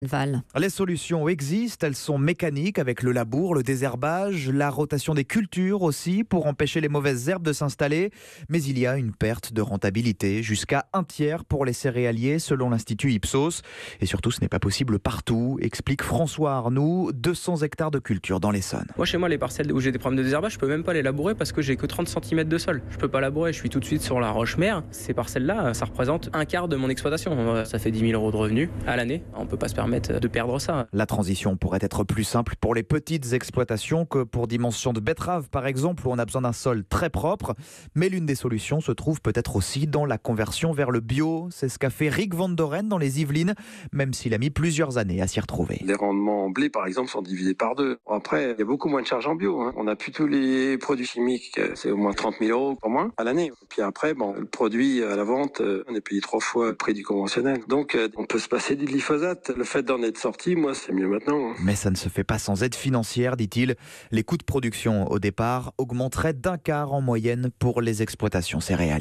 Val. Les solutions existent, elles sont mécaniques avec le labour, le désherbage, la rotation des cultures aussi pour empêcher les mauvaises herbes de s'installer. Mais il y a une perte de rentabilité, jusqu'à 1/3 pour les céréaliers selon l'Institut Ipsos. Et surtout, ce n'est pas possible partout, explique François Arnoux, 200 hectares de culture dans l'Essonne. Moi, chez moi, les parcelles où j'ai des problèmes de désherbage, je peux même pas les labourer parce que j'ai que 30 cm de sol. Je peux pas labourer, je suis tout de suite sur la roche-mère. Ces parcelles-là, ça représente 1/4 de mon exploitation. Ça fait 10 000 € de revenus à l'année. On peut pas se permettre de perdre ça. La transition pourrait être plus simple pour les petites exploitations que pour dimension de betterave, par exemple, où on a besoin d'un sol très propre. Mais l'une des solutions se trouve peut-être aussi dans la conversion vers le bio. C'est ce qu'a fait Rick Van Doren dans les Yvelines, même s'il a mis plusieurs années à s'y retrouver. Les rendements en blé, par exemple, sont divisés par 2. Après, il y a beaucoup moins de charges en bio. On n'a plus tous les produits chimiques. C'est au moins 30 000 € pour moins à l'année. Puis après, le produit à la vente, on est payé 3 fois le prix du conventionnel. Donc, on peut se passer du glyphosate. Le fait d'en être sorti, moi, c'est mieux maintenant. Mais ça ne se fait pas sans aide financière, dit-il. Les coûts de production au départ augmenteraient d'1/4 en moyenne pour les exploitations céréalières.